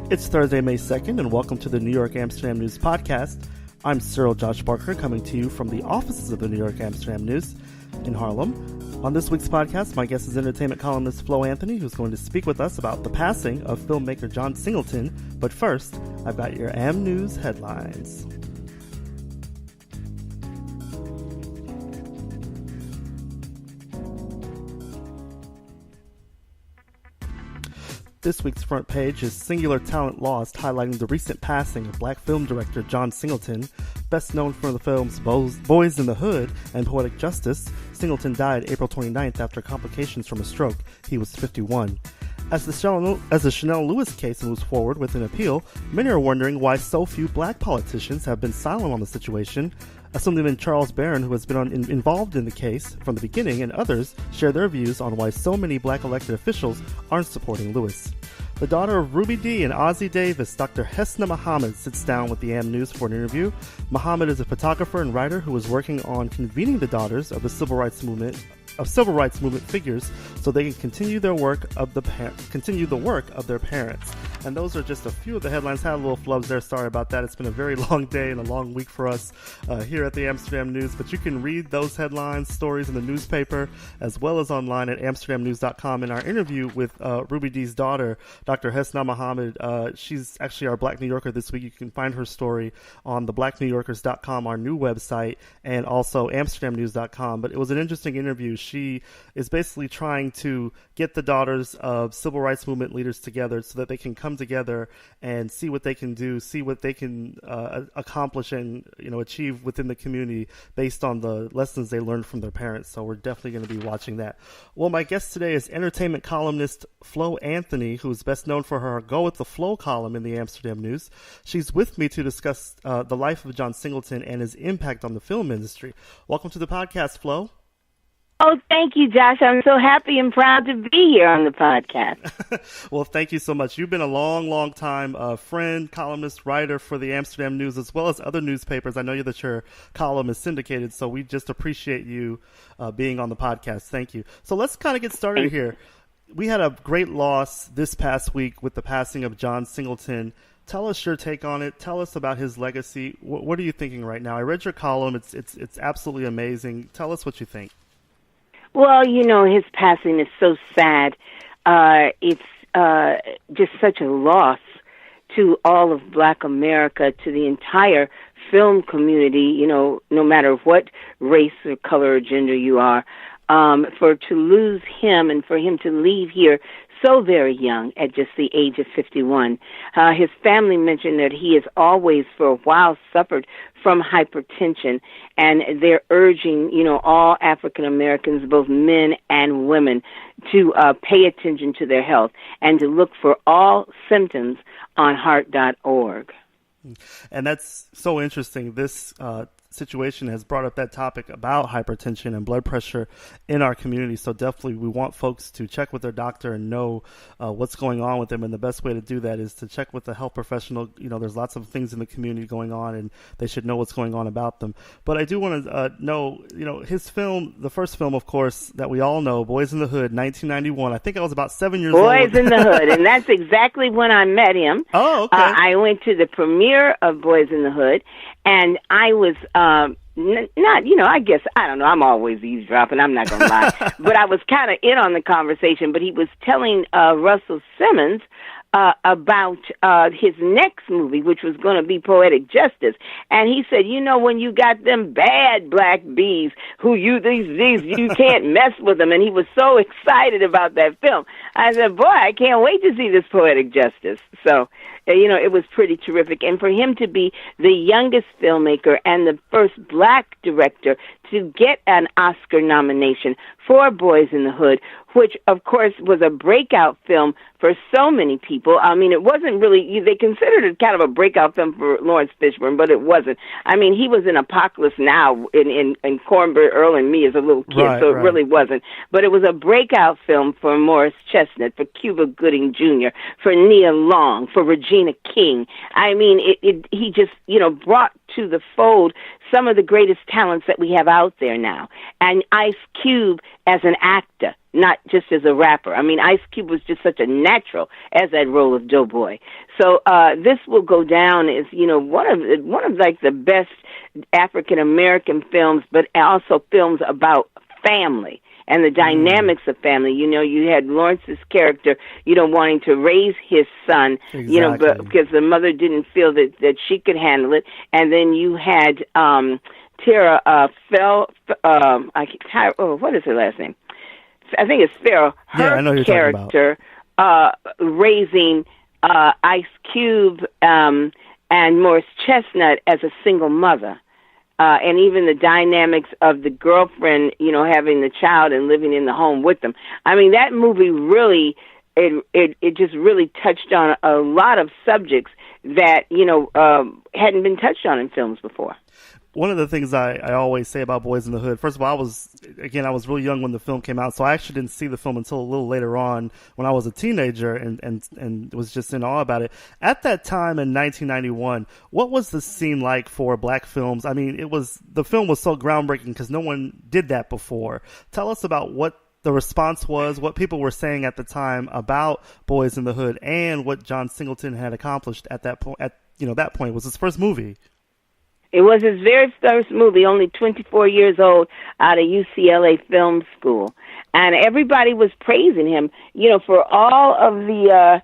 It's Thursday, May 2nd, and welcome to the New York Amsterdam News Podcast. I'm Cyril Josh Barker, coming to you from the offices of the New York Amsterdam News in Harlem. On this week's podcast, my guest is entertainment columnist Flo Anthony, who's going to speak with us about the passing of filmmaker John Singleton. But first, I've got your Am News headlines. This week's front page is Singular Talent Lost, highlighting the recent passing of black film director John Singleton. Best known for the films Boys in the Hood and Poetic Justice, Singleton died April 29th after complications from a stroke. He was 51. As the Chanel Lewis case moves forward with an appeal, many are wondering why so few black politicians have been silent on the situation. Assemblyman Charles Barron, who has been involved in the case from the beginning, and others share their views on why so many black elected officials aren't supporting Lewis. The daughter of Ruby Dee and Ozzie Davis, Dr. Hesna Muhammad, sits down with the Am News for an interview. Muhammad is a photographer and writer who is working on convening the daughters of the civil rights movement figures so they can continue the work of their parents. And those are just a few of the headlines. Had a little flubs there. Sorry about that. It's been a very long day and a long week for us here at the Amsterdam News. But you can read those headlines, stories in the newspaper, as well as online at amsterdamnews.com. In our interview with Ruby Dee's daughter, Dr. Hesna Muhammad, she's actually our Black New Yorker this week. You can find her story on theblacknewyorkers.com, our new website, and also amsterdamnews.com. But it was an interesting interview. She is basically trying to get the daughters of civil rights movement leaders together so that they can come together and see what they can do, see what they can accomplish and achieve within the community based on the lessons they learned from their parents. So we're definitely going to be watching that. Well, my guest today is entertainment columnist Flo Anthony, who is best known for her Go With The Flow column in the Amsterdam News. She's with me to discuss the life of John Singleton and his impact on the film industry. Welcome to the podcast, Flo. Oh, thank you, Josh. I'm so happy and proud to be here on the podcast. Well, thank you so much. You've been a long time friend, columnist, writer for the Amsterdam News, as well as other newspapers. I know that your column is syndicated, so we just appreciate you being on the podcast. Thank you. So let's kind of get started here. We had a great loss this past week with the passing of John Singleton. Tell us your take on it. Tell us about his legacy. What are you thinking right now? I read your column. It's absolutely amazing. Tell us what you think. Well, his passing is so sad. It's just such a loss to all of Black America, to the entire film community, no matter what race or color or gender you are. To lose him and for him to leave here so very young at just the age of 51. His family mentioned that he has always for a while suffered from hypertension, and they're urging, all African Americans, both men and women, to pay attention to their health and to look for all symptoms on heart.org. And that's so interesting. This situation has brought up that topic about hypertension and blood pressure in our community. So definitely we want folks to check with their doctor and know what's going on with them. And the best way to do that is to check with a health professional. There's lots of things in the community going on and they should know what's going on about them. But I do want to know, his film, the first film, of course, that we all know, Boys in the Hood, 1991. I think I was about 7 years old. Boys in the Hood. And that's exactly when I met him. Oh, okay. I went to the premiere of Boys in the Hood, and I was I guess, I don't know, I'm always eavesdropping, I'm not going to lie. But I was kind of in on the conversation, but he was telling Russell Simmons about his next movie, which was going to be Poetic Justice. And he said, when you got them bad black bees who you can't mess with them. And he was so excited about that film. I said, boy, I can't wait to see this Poetic Justice. So, it was pretty terrific. And for him to be the youngest filmmaker and the first black director to get an Oscar nomination for Boys in the Hood, which, of course, was a breakout film for so many people. I mean, it wasn't really, they considered it kind of a breakout film for Lawrence Fishburne, but it wasn't. I mean, he was in Apocalypse Now in Cornbread Earl and Me as a little kid, so it really wasn't. But it was a breakout film for Morris Chestnut, for Cuba Gooding Jr., for Nia Long, for Regina Regina King. I mean, he just, brought to the fold some of the greatest talents that we have out there now. And Ice Cube as an actor, not just as a rapper. I mean, Ice Cube was just such a natural as that role of Doughboy. So this will go down as, one of like the best African American films, but also films about family and the dynamics of family. You had Lawrence's character, wanting to raise his son, exactly. Because the mother didn't feel that she could handle it. And then you had Tara what is her last name? I think it's Farrell. Her character raising Ice Cube and Morris Chestnut as a single mother. And even the dynamics of the girlfriend, having the child and living in the home with them. I mean, that movie really, it just really touched on a lot of subjects that, hadn't been touched on in films before. One of the things I always say about Boys in the Hood, first of all, I was really young when the film came out, so I actually didn't see the film until a little later on when I was a teenager and was just in awe about it. At that time in 1991, what was the scene like for black films? I mean, the film was so groundbreaking because no one did that before. Tell us about what the response was, what people were saying at the time about Boys in the Hood, and what John Singleton had accomplished at that point. That point was his first movie. It was his very first movie, only 24 years old, out of UCLA Film School. And everybody was praising him, for all of the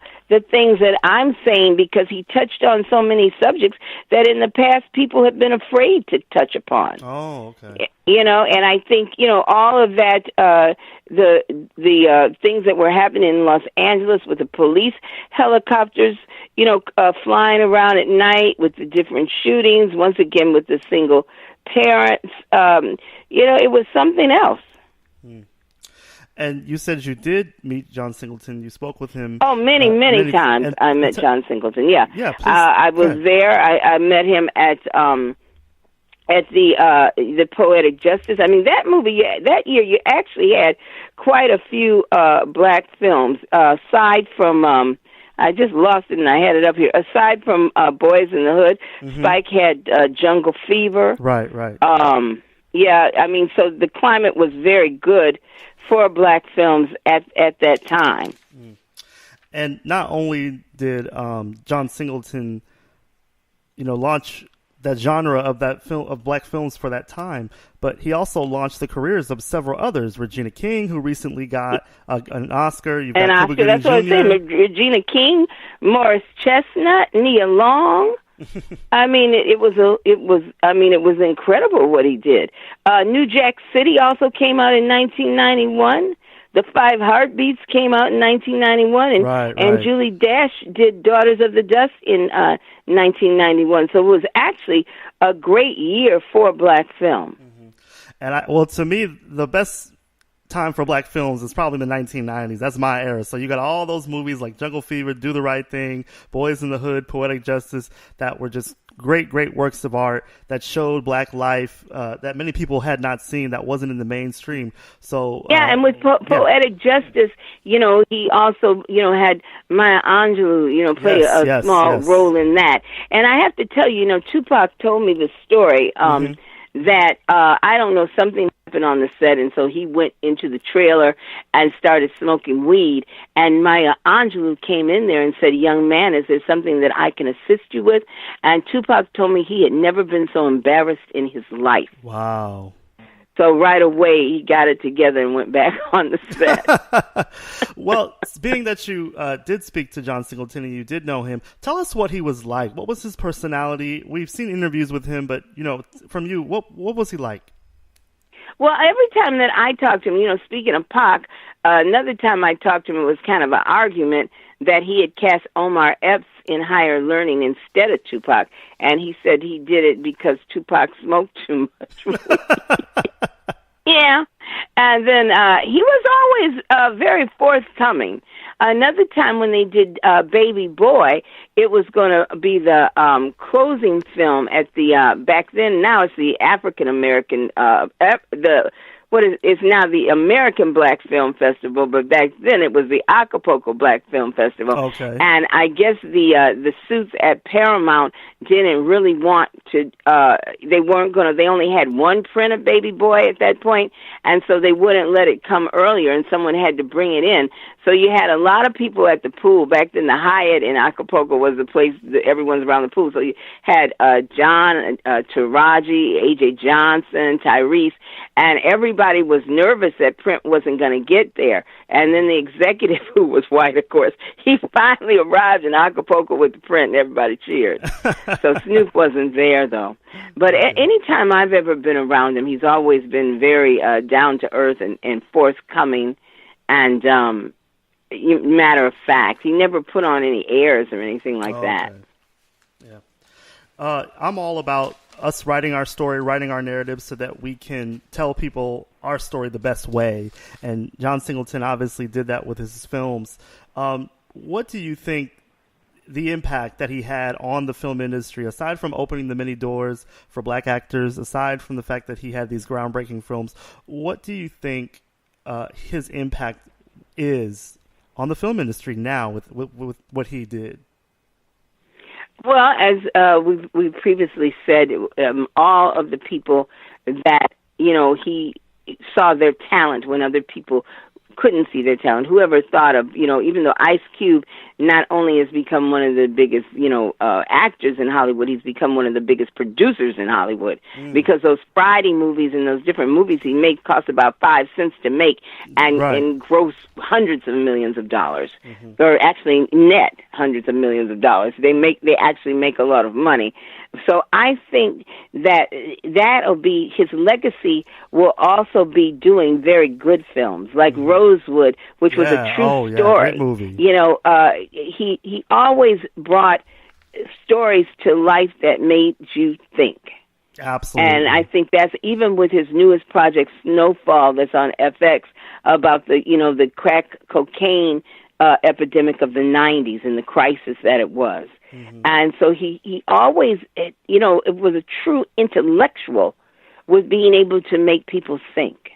things that I'm saying, because he touched on so many subjects that in the past people have been afraid to touch upon. Oh, okay. And I think, all of that, the things that were happening in Los Angeles with the police helicopters, flying around at night with the different shootings, once again with the single parents, it was something else. Hmm. And you said you did meet John Singleton. You spoke with him. Oh, many times I met John Singleton. Yeah. Yeah. Please, I was there. I met him at the Poetic Justice. I mean, that movie, that year, you actually had quite a few black films, aside from, I just lost it and I had it up here, aside from Boys in the Hood. Mm-hmm. Spike had Jungle Fever. Right. Yeah, I mean, so the climate was very good for black films at that time. And not only did John Singleton, launch that genre of that film of black films for that time, but he also launched the careers of several others. Regina King, who recently got an Oscar. You've got an Oscar. That's what I said. Regina King, Morris Chestnut, Nia Long. I mean, it was incredible what he did. New Jack City also came out in 1991. The Five Heartbeats came out in 1991, and Julie Dash did Daughters of the Dust in 1991. So it was actually a great year for black film. Mm-hmm. And to me, the best time for black films is probably the 1990s. That's my era. So you got all those movies like Jungle Fever, Do the Right Thing, Boys in the Hood, Poetic Justice, that were just great works of art that showed black life that many people had not seen, that wasn't in the mainstream. So and with Poetic Justice, he also had Maya Angelou, play a small role in that. And I have to tell you, Tupac told me the story. That I don't know, something happened on the set, and so he went into the trailer and started smoking weed. And Maya Angelou came in there and said, "Young man, is there something that I can assist you with?" And Tupac told me he had never been so embarrassed in his life. Wow. So right away, he got it together and went back on the set. Well, being that you did speak to John Singleton and you did know him, tell us what he was like. What was his personality? We've seen interviews with him, but, from you, what was he like? Well, every time that I talked to him, speaking of Pac, another time I talked to him, it was kind of an argument that he had cast Omar Epps in Higher Learning instead of Tupac. And he said he did it because Tupac smoked too much. Yeah. And then he was always very forthcoming. Another time when they did Baby Boy, it was going to be the closing film at the, back then, now it's the African American, the it's now the American Black Film Festival, but back then it was the Acapulco Black Film Festival. Okay. And I guess the suits at Paramount didn't really want to. They weren't gonna. They only had one print of Baby Boy at that point, and so they wouldn't let it come earlier, and someone had to bring it in. So you had a lot of people at the pool. Back then, the Hyatt in Acapulco was the place that everyone's around the pool. So you had John, Taraji, A.J. Johnson, Tyrese, and everybody was nervous that Print wasn't going to get there. And then the executive, who was white, of course, he finally arrived in Acapulco with the Print, and everybody cheered. So Snoop wasn't there, though. But anytime I've ever been around him, he's always been very down-to-earth and forthcoming and matter of fact. He never put on any airs or anything like that. Yeah. I'm all about us writing our story, writing our narrative so that we can tell people our story the best way. And John Singleton obviously did that with his films. What do you think the impact that he had on the film industry, aside from opening the many doors for black actors, aside from the fact that he had these groundbreaking films, what do you think his impact is on the film industry now with what he did? Well, as we've previously said, all of the people that, he saw their talent when other people couldn't see their talent. Whoever thought of, even though Ice Cube not only has become one of the biggest, actors in Hollywood, he's become one of the biggest producers in Hollywood because those Friday movies and those different movies he makes cost about 5 cents to make and gross hundreds of millions of dollars, or actually net hundreds of millions of dollars. They actually make a lot of money. So I think that'll be his legacy. Will also be doing very good films like Rosewood, which was a true story. Great movie. He always brought stories to life that made you think. Absolutely. And I think that's even with his newest project, Snowfall, that's on FX, about the crack cocaine epidemic of the 90s and the crisis that it was. And so he always, it was a true intellectual with being able to make people think.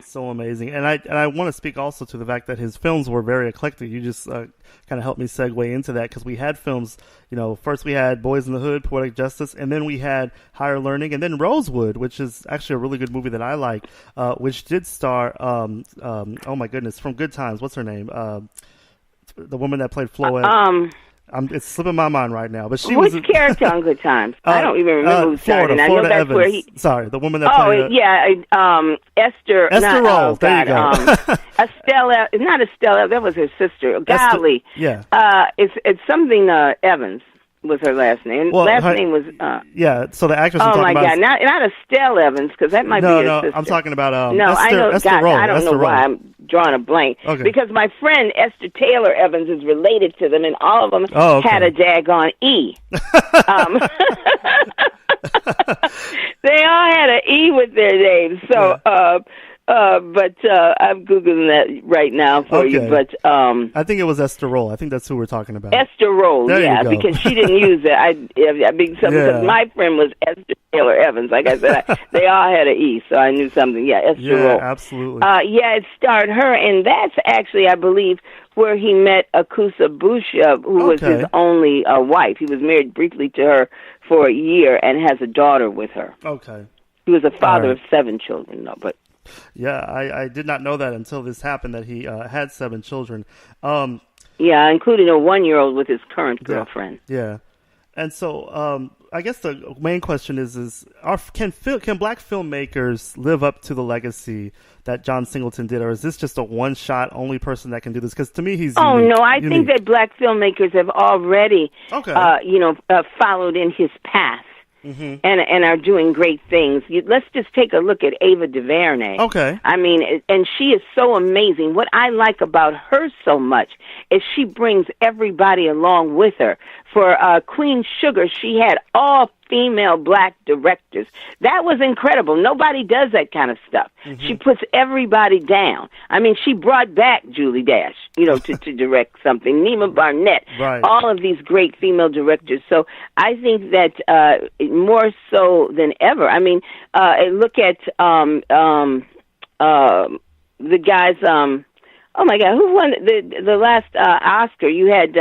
So amazing. And I want to speak also to the fact that his films were very eclectic. You just kind of helped me segue into that, because we had films, first we had Boys in the Hood, Poetic Justice, and then we had Higher Learning, and then Rosewood, which is actually a really good movie that I like, which did star, oh my goodness, from Good Times, what's her name? The woman that played Flo Anthony. It's slipping my mind right now, but she was character on Good Times. I don't even remember who starred in. I know that's Evans. where he. Sorry, the woman that played. Esther. Esther Roll. There you go. Estelle, not Estelle. That was her sister. Golly. Yeah. It's something Evans was her last name. Well, name was. So the actress. Oh my God! Not Estelle Evans, because that might be her sister. I'm talking about I know. Esther Roll. I don't know why I'm drawing a blank. Okay. Because my friend Esther Taylor Evans is related to them, and all of them had a daggone E. They all had an E with their names. So, but I'm Googling that right now for you. But I think it was Esther Roll. I think that's who we're talking about. Esther Roll, because she didn't use it. Because my friend was Esther Taylor Evans. Like I said, they all had an E, so I knew something. Yeah, Esther Roll. Absolutely. It starred her, and that's actually, I believe, where he met Akusa Busha, who was his only wife. He was married briefly to her for a year and has a daughter with her. Okay. He was a father of 7 children, though, but... Yeah, I did not know that until this happened, that he had 7 children. Including a 1-year-old with his current girlfriend. Yeah. And so I guess the main question is can black filmmakers live up to the legacy that John Singleton did, or is this just a one-shot only person that can do this? Because to me, he's unique. No, I think that black filmmakers have already, followed in his path. And are doing great things. Let's just take a look at Ava DuVernay. Okay. I mean, and she is so amazing. What I like about her so much is she brings everybody along with her. for Queen Sugar, she had all female black directors. That was incredible. Nobody does that kind of stuff. She puts everybody down. I mean, she brought back Julie Dash, to direct something. Nima Barnett, right. All of these great female directors. So I think that more so than ever. I mean, look at the guys. Oh my God! Who won the last Oscar? You had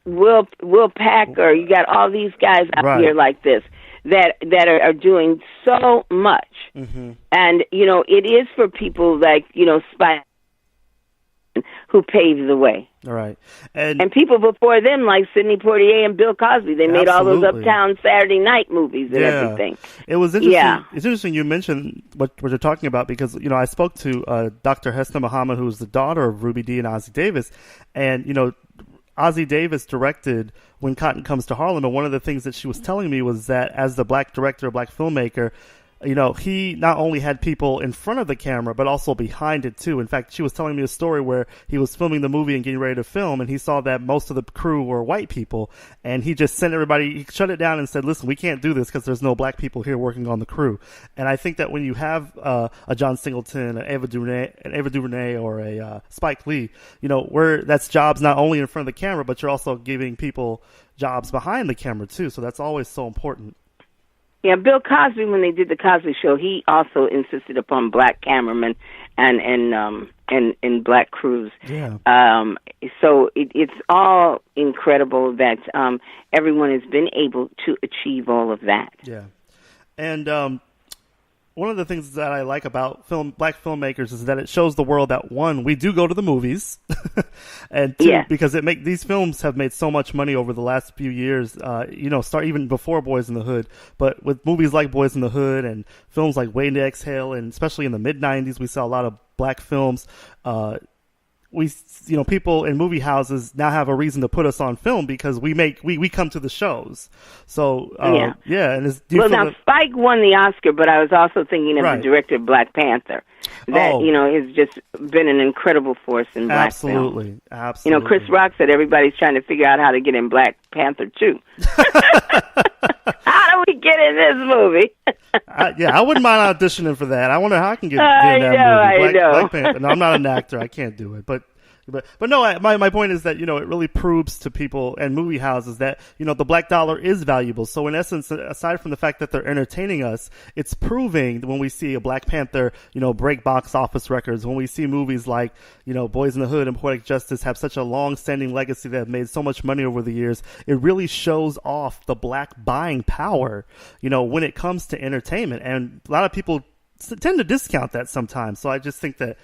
Will Packer. You got all these guys out here like this that are doing so much, and it is for people like Spike who paved the way. All right, and people before them like Sidney Poitier and Bill Cosby. They made all those Uptown Saturday Night movies and everything. It was interesting. Yeah. It's interesting you mentioned what you're talking about because I spoke to Dr. Hesna Muhammad, who was the daughter of Ruby Dee and Ossie Davis, and Ossie Davis directed When Cotton Comes to Harlem, and one of the things that she was telling me was that as the black director, black filmmaker, he not only had people in front of the camera, but also behind it too. In fact, she was telling me a story where he was filming the movie and getting ready to film, and he saw that most of the crew were white people, and he just sent everybody, he shut it down and said, listen, we can't do this because there's no black people here working on the crew. And I think that when you have a John Singleton, an Ava DuVernay, or a Spike Lee, where that's jobs not only in front of the camera, but you're also giving people jobs behind the camera too. So that's always so important. Yeah, Bill Cosby, when they did the Cosby Show, he also insisted upon black cameramen and black crews. Yeah. So it's all incredible that everyone has been able to achieve all of that. Yeah, and one of the things that I like about black filmmakers is that it shows the world that, one, we do go to the movies, and two, because these films have made so much money over the last few years, start even before Boys in the Hood, but with movies like Boys in the Hood and films like Waiting to Exhale, and especially in the mid-'90s, we saw a lot of black films. People in movie houses now have a reason to put us on film because we come to the shows. So, and Spike won the Oscar, but I was also thinking of the director of Black Panther. That, has just been an incredible force in black film. Absolutely. Chris Rock said everybody's trying to figure out how to get in Black Panther too. How do we get in this movie? I wouldn't mind auditioning for that. I wonder how I can get in that movie. I know. Black Panther. No, I'm not an actor. I can't do it. But no, my point is that, it really proves to people and movie houses that, the black dollar is valuable. So in essence, aside from the fact that they're entertaining us, it's proving when we see a Black Panther, break box office records, when we see movies like, Boys in the Hood and Poetic Justice have such a long-standing legacy that have made so much money over the years, it really shows off the black buying power, when it comes to entertainment. And a lot of people tend to discount that sometimes. So I just think that,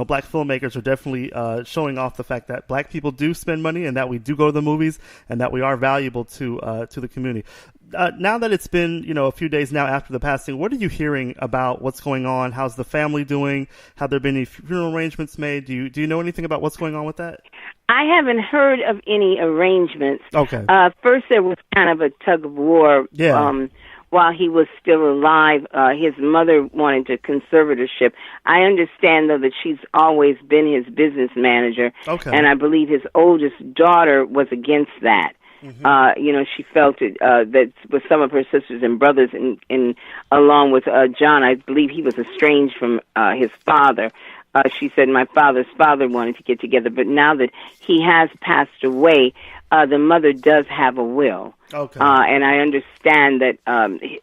black filmmakers are definitely showing off the fact that black people do spend money and that we do go to the movies and that we are valuable to the community. Now that it's been, a few days now after the passing, what are you hearing about what's going on? How's the family doing? Have there been any funeral arrangements made? Do you know anything about what's going on with that? I haven't heard of any arrangements. Okay. First, there was kind of a tug of war. Yeah. While he was still alive, his mother wanted a conservatorship. I understand, though, that she's always been his business manager. Okay. And I believe his oldest daughter was against that. Mm-hmm. She felt it, that with some of her sisters and brothers, and along with John, I believe he was estranged from his father. She said, my father's father wanted to get together, but now that he has passed away, the mother does have a will. Okay. And I understand that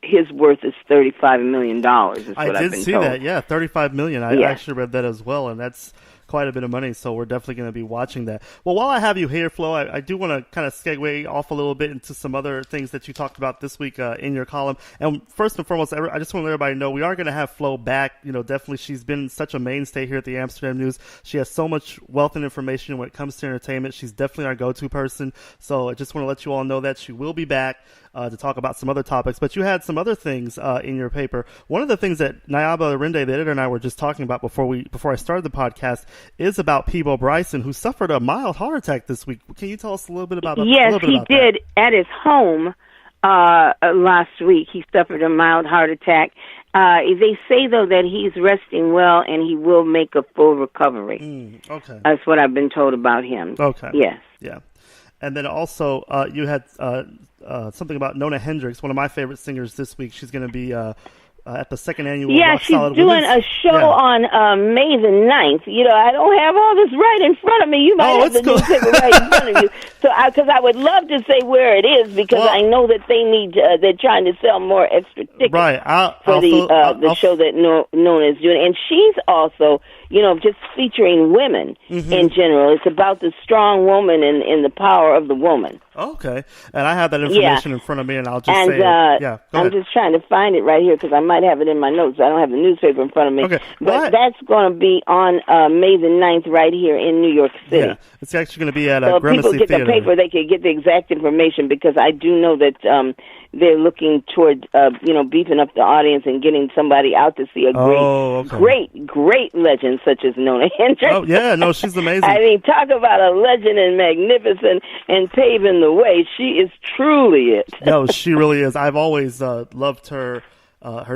his worth is $35 million. Is what I I've did been see told. that. Yeah, $35 million. I actually read that as well, and that's quite a bit of money. So we're definitely going to be watching that. Well, while I have you here, Flo, I do want to kind of segue off a little bit into some other things that you talked about this week in your column. And first and foremost, I just want to let everybody know we are going to have Flo back. Definitely she's been such a mainstay here at the Amsterdam News. She has so much wealth and information when it comes to entertainment. She's definitely our go-to person. So I just want to let you all know that she will be back to talk about some other topics. But you had some other things in your paper. One of the things that Nyaba Arinde, the editor, and I were just talking about before I started the podcast is about Peebo Bryson, who suffered a mild heart attack this week. Can you tell us a little bit about that? Yes, he did. At his home last week, he suffered a mild heart attack. They say, though, that he's resting well and he will make a full recovery. Okay. That's what I've been told about him. Okay. Yes. Yeah. And then also you had something about Nona Hendrix, one of my favorite singers this week. She's going to be at the second annual Rock she's Solid doing Women's... a show on May the 9th. You know, I don't have all this right in front of me. You might have the newspaper right in front of you. So, because I would love to say where it is, because I know that they need. They're trying to sell more extra tickets for the show that Nona is doing, and she's also, you know, just featuring women in general. It's about the strong woman and the power of the woman. Okay, and I have that information in front of me, and I'll just say, I'm just trying to find it right here because I might have it in my notes. I don't have the newspaper in front of me. Okay, but that's going to be on May the 9th right here in New York City. Yeah, it's actually going to be at so Gramercy people get Theater. The paper, they could get the exact information, because I do know that they're looking toward, beefing up the audience and getting somebody out to see a great legend such as Nona Hendrix. Oh, yeah, no, she's amazing. I mean, talk about a legend and magnificent and paving the way. She is truly it. No, she really is. I've always loved her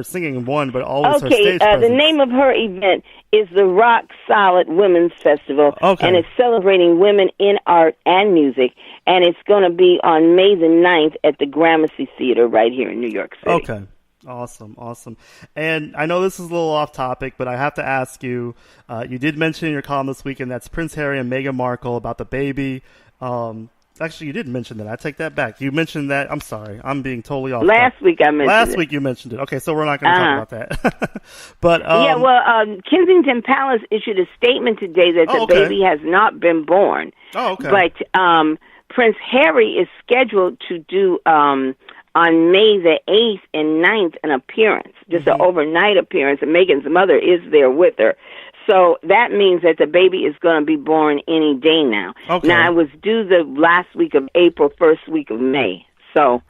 singing, but always her stage presence. The name of her event is the Rock Solid Women's Festival, and it's celebrating women in art and music, and it's going to be on May the 9th at the Gramercy Theater right here in New York City. Okay. Awesome. And I know this is a little off topic, but I have to ask you, you did mention in your column this week, and that's Prince Harry and Meghan Markle about the baby. Actually, you didn't mention that. I take that back. You mentioned that. I'm sorry. I'm being totally off. Last week I mentioned it. Last week you mentioned it. Okay, so we're not going to talk about that. But Kensington Palace issued a statement today that the baby has not been born. Oh, okay. But Prince Harry is scheduled to do on May the 8th and 9th an appearance, just an overnight appearance, and Meghan's mother is there with her. So that means that the baby is going to be born any day now. Okay. Now, it was due the last week of April, first week of May. So,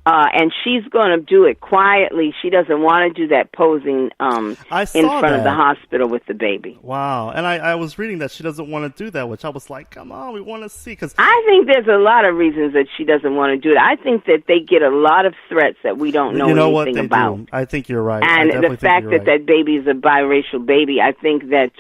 and she's going to do it quietly. She doesn't want to do that posing in front of the hospital with the baby. Wow. And I was reading that she doesn't want to do that, which I was like, come on, we want to see. Cause I think there's a lot of reasons that she doesn't want to do it. I think that they get a lot lot of threats that we don't know anything about. Do. I think you're right. And the fact that that baby is a biracial baby, I think that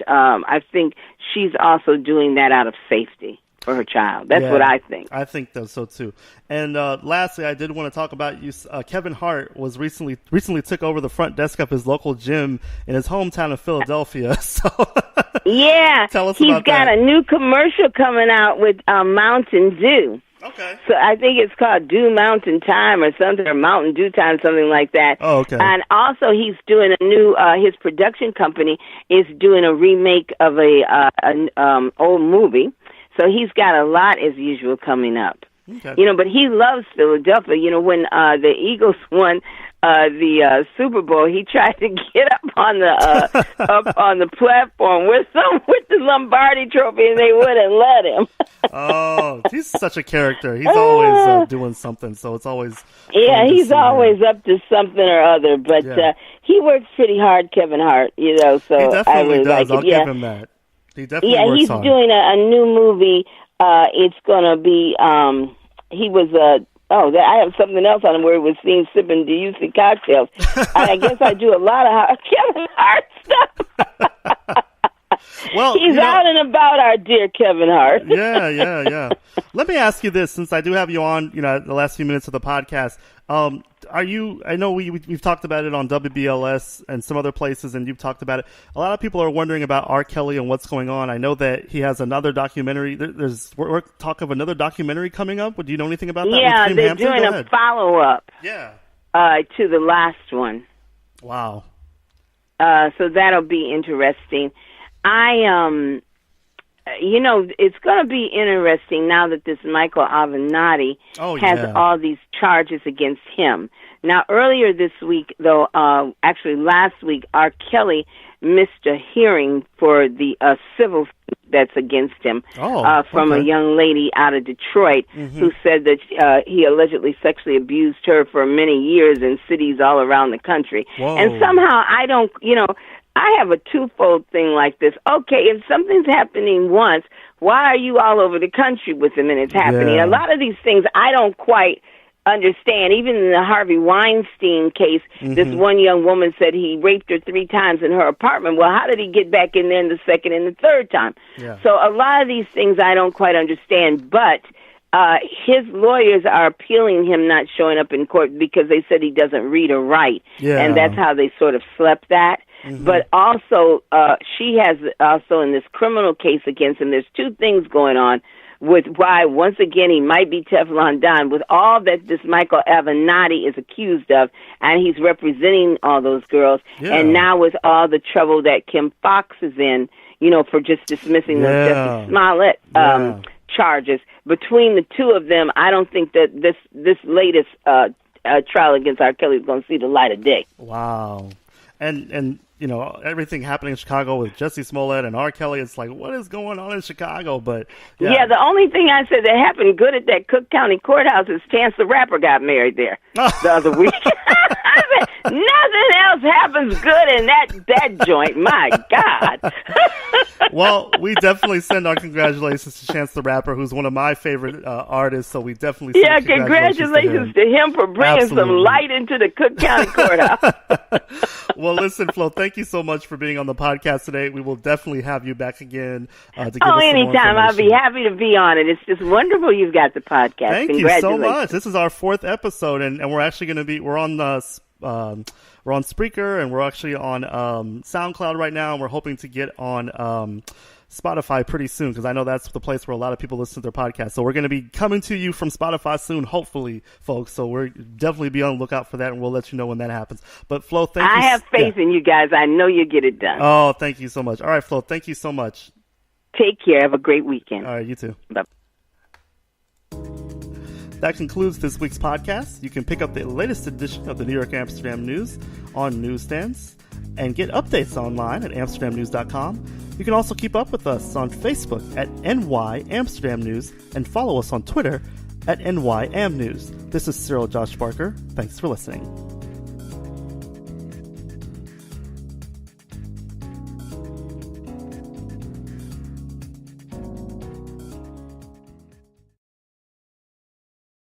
she's also doing that out of safety for her child. That's what I think. I think so too. And lastly, I did want to talk about you. Kevin Hart was recently took over the front desk of his local gym in his hometown of Philadelphia. So yeah, tell us he's about got that. a new commercial coming out with Mountain Dew. Okay. So I think it's called Dew Mountain Time or something, or Mountain Dew Time, something like that. Oh, okay. And also he's doing a new, his production company is doing a remake of an old movie. So he's got a lot, as usual, coming up. Okay. But he loves Philadelphia. When the Eagles won the Super Bowl, he tried to get up on the platform with the Lombardi Trophy, and they wouldn't let him. Oh, he's such a character. He's always doing something, so it's always he's always up to something or other. But he works pretty hard, Kevin Hart. So he definitely I really does. Like it. I'll give him that. He definitely works he's hard. doing a new movie. It's gonna be. He was I have something else on him where he was seen sipping DUC cocktails. I guess I do a lot of Kevin Hart stuff. Well, he's out and about, our dear Kevin Hart. Yeah. Let me ask you this, since I do have you on, the last few minutes of the podcast. I know we've talked about it on WBLS and some other places, and you've talked about it. A lot of people are wondering about R. Kelly and what's going on. I know that he has another documentary. There's talk of another documentary coming up. Do you know anything about that? Yeah, they're doing a follow-up. Yeah. To the last one. Wow. So that'll be interesting. It's going to be interesting now that this Michael Avenatti has all these charges against him. Now, earlier this week, though, actually last week, R. Kelly missed a hearing for the civil suit that's against him from a young lady out of Detroit who said that he allegedly sexually abused her for many years in cities all around the country. Whoa. And somehow I have a twofold thing like this. Okay, if something's happening once, why are you all over the country with them and it's happening? Yeah. A lot of these things I don't quite understand. Even in the Harvey Weinstein case, this one young woman said he raped her 3 times in her apartment. Well, how did he get back in there the second and the third time? Yeah. So a lot of these things I don't quite understand, but his lawyers are appealing him not showing up in court because they said he doesn't read or write, and that's how they sort of slept that. Mm-hmm. But also, she has also in this criminal case against him, there's two things going on with why, once again, he might be Teflon Don with all that this Michael Avenatti is accused of, and he's representing all those girls. Yeah. And now with all the trouble that Kim Fox is in, for just dismissing the Jussie Smollett charges. Between the two of them, I don't think that this latest trial against R. Kelly is going to see the light of day. Wow. And everything happening in Chicago with Jussie Smollett and R. Kelly, it's like, what is going on in Chicago? But the only thing I said that happened good at that Cook County courthouse is Chance the Rapper got married there the other week. I said, nothing else happens good in that joint. My God. Well, we definitely send our congratulations to Chance the Rapper, who's one of my favorite artists. So we definitely send congratulations to him for bringing some light into the Cook County courthouse. Well, listen, Flo, thank you so much for being on the podcast today. We will definitely have you back again to give us some anytime. I'll be happy to be on it. It's just wonderful you've got the podcast. Thank you so much. This is our 4th episode, and we're actually going to be we're on Spreaker, and we're actually on SoundCloud right now, and we're hoping to get on Spotify pretty soon, because I know that's the place where a lot of people listen to their podcasts. So we're going to be coming to you from Spotify soon, hopefully, folks. So we're definitely be on the lookout for that, and we'll let you know when that happens. But Flo, thank you. I have faith in you guys. I know you get it done. Oh, thank you so much. All right, Flo, thank you so much. Take care. Have a great weekend. All right, you too. Bye. That concludes this week's podcast. You can pick up the latest edition of the New York Amsterdam News on newsstands and get updates online at amsterdamnews.com. You can also keep up with us on Facebook at NY Amsterdam News and follow us on Twitter at NYAmNews. This is Cyril Josh Barker. Thanks for listening.